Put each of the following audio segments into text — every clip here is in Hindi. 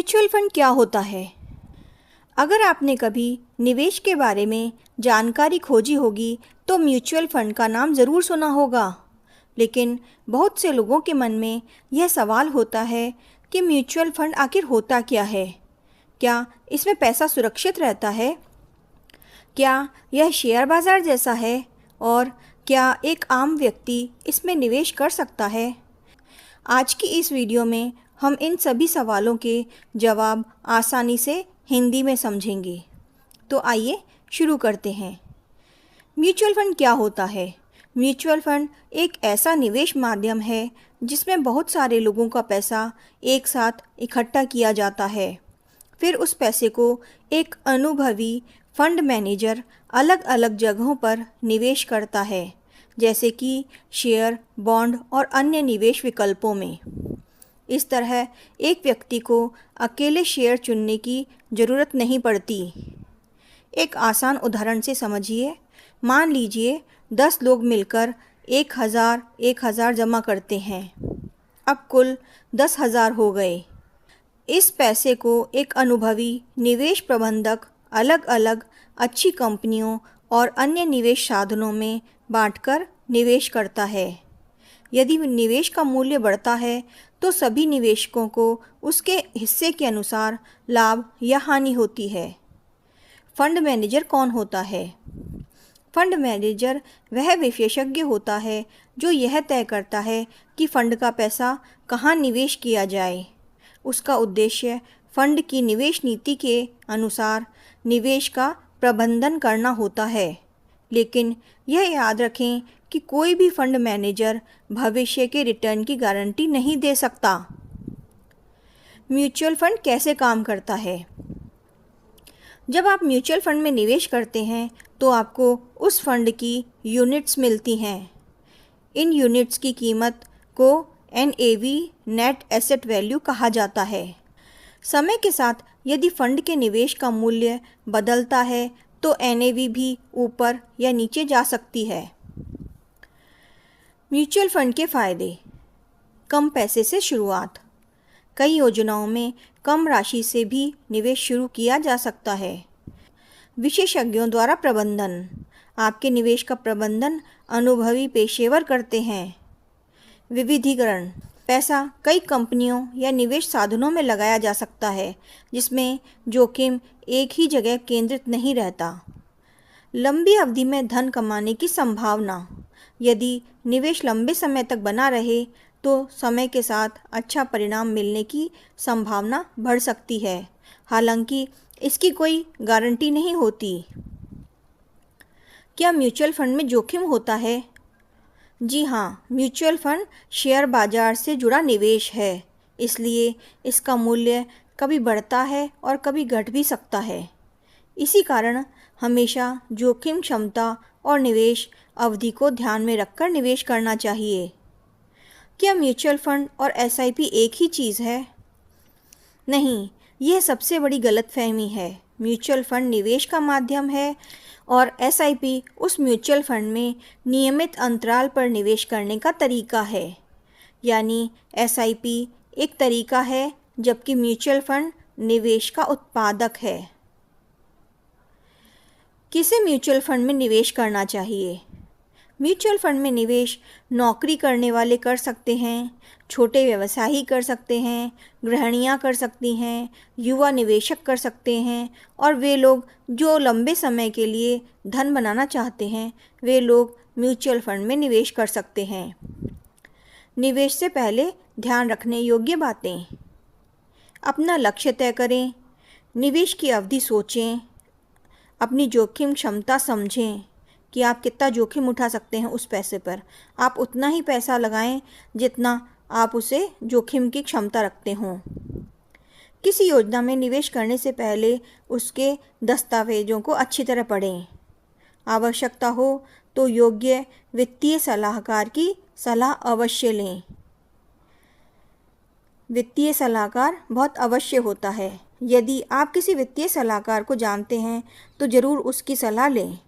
म्यूचुअल फंड क्या होता है? अगर आपने कभी निवेश के बारे में जानकारी खोजी होगी तो म्यूचुअल फंड का नाम ज़रूर सुना होगा। लेकिन बहुत से लोगों के मन में यह सवाल होता है कि म्यूचुअल फंड आखिर होता क्या है? क्या इसमें पैसा सुरक्षित रहता है? क्या यह शेयर बाज़ार जैसा है? और क्या एक आम व्यक्ति इसमें निवेश कर सकता है? आज की इस वीडियो में हम इन सभी सवालों के जवाब आसानी से हिंदी में समझेंगे। तो आइए शुरू करते हैं। म्यूचुअल फंड क्या होता है? म्यूचुअल फंड एक ऐसा निवेश माध्यम है जिसमें बहुत सारे लोगों का पैसा एक साथ इकट्ठा किया जाता है। फिर उस पैसे को एक अनुभवी फंड मैनेजर अलग अलग जगहों पर निवेश करता है, जैसे कि शेयर, बॉन्ड और अन्य निवेश विकल्पों में। इस तरह एक व्यक्ति को अकेले शेयर चुनने की ज़रूरत नहीं पड़ती। एक आसान उदाहरण से समझिए। मान लीजिए 10 लोग मिलकर 1000 जमा करते हैं। अब कुल 10,000 हो गए। इस पैसे को एक अनुभवी निवेश प्रबंधक अलग अलग अच्छी कंपनियों और अन्य निवेश साधनों में बांटकर निवेश करता है। यदि निवेश का मूल्य बढ़ता है तो सभी निवेशकों को उसके हिस्से के अनुसार लाभ या हानि होती है। फंड मैनेजर कौन होता है? फंड मैनेजर वह विशेषज्ञ होता है जो यह तय करता है कि फंड का पैसा कहाँ निवेश किया जाए। उसका उद्देश्य फंड की निवेश नीति के अनुसार निवेश का प्रबंधन करना होता है। लेकिन यह याद रखें कि कोई भी फंड मैनेजर भविष्य के रिटर्न की गारंटी नहीं दे सकता। म्यूचुअल फंड कैसे काम करता है? जब आप म्यूचुअल फंड में निवेश करते हैं तो आपको उस फंड की यूनिट्स मिलती हैं। इन यूनिट्स की कीमत को NAV नेट एसेट वैल्यू कहा जाता है। समय के साथ यदि फंड के निवेश का मूल्य बदलता है तो NAV भी ऊपर या नीचे जा सकती है। म्यूचुअल फंड के फ़ायदे। कम पैसे से शुरुआत। कई योजनाओं में कम राशि से भी निवेश शुरू किया जा सकता है। विशेषज्ञों द्वारा प्रबंधन। आपके निवेश का प्रबंधन अनुभवी पेशेवर करते हैं। विविधीकरण। पैसा कई कंपनियों या निवेश साधनों में लगाया जा सकता है, जिसमें जोखिम एक ही जगह केंद्रित नहीं रहता। लंबी अवधि में धन कमाने की संभावना। यदि निवेश लंबे समय तक बना रहे तो समय के साथ अच्छा परिणाम मिलने की संभावना बढ़ सकती है, हालांकि इसकी कोई गारंटी नहीं होती। क्या म्यूचुअल फंड में जोखिम होता है? जी हाँ, म्यूचुअल फंड शेयर बाजार से जुड़ा निवेश है, इसलिए इसका मूल्य कभी बढ़ता है और कभी घट भी सकता है। इसी कारण हमेशा जोखिम क्षमता और निवेश अवधि को ध्यान में रखकर निवेश करना चाहिए। क्या म्यूचुअल फंड और SIP एक ही चीज़ है? नहीं, यह सबसे बड़ी गलतफहमी है। म्यूचुअल फंड निवेश का माध्यम है और SIP उस म्यूचुअल फंड में नियमित अंतराल पर निवेश करने का तरीका है। यानी SIP एक तरीका है, जबकि म्यूचुअल फंड निवेश का उत्पादक है। किसे म्यूचुअल फंड में निवेश करना चाहिए? म्यूचुअल फंड में निवेश नौकरी करने वाले कर सकते हैं, छोटे व्यवसायी कर सकते हैं, गृहिणियाँ कर सकती हैं, युवा निवेशक कर सकते हैं और वे लोग जो लंबे समय के लिए धन बनाना चाहते हैं, वे लोग म्यूचुअल फंड में निवेश कर सकते हैं। निवेश से पहले ध्यान रखने योग्य बातें। अपना लक्ष्य तय करें, निवेश की अवधि सोचें, अपनी जोखिम क्षमता समझें कि आप कितना जोखिम उठा सकते हैं उस पैसे पर। आप उतना ही पैसा लगाएं जितना आप उसे जोखिम की क्षमता रखते हों। किसी योजना में निवेश करने से पहले उसके दस्तावेज़ों को अच्छी तरह पढ़ें। आवश्यकता हो तो योग्य वित्तीय सलाहकार की सलाह अवश्य लें। वित्तीय सलाहकार बहुत अवश्य होता है। यदि आप किसी वित्तीय सलाहकार को जानते हैं तो ज़रूर उसकी सलाह लें।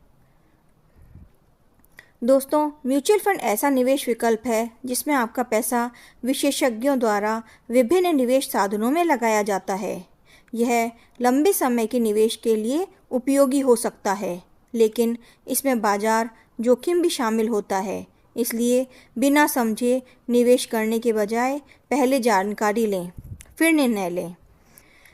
दोस्तों, म्यूचुअल फंड ऐसा निवेश विकल्प है जिसमें आपका पैसा विशेषज्ञों द्वारा विभिन्न निवेश साधनों में लगाया जाता है। यह लंबे समय के निवेश के लिए उपयोगी हो सकता है, लेकिन इसमें बाजार जोखिम भी शामिल होता है। इसलिए बिना समझे निवेश करने के बजाय पहले जानकारी लें, फिर निर्णय लें।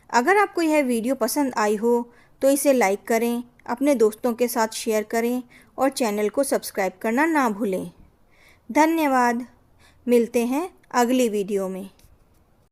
अगर आपको यह वीडियो पसंद आई हो तो इसे लाइक करें, अपने दोस्तों के साथ शेयर करें और चैनल को सब्सक्राइब करना ना भूलें। धन्यवाद। मिलते हैं अगली वीडियो में।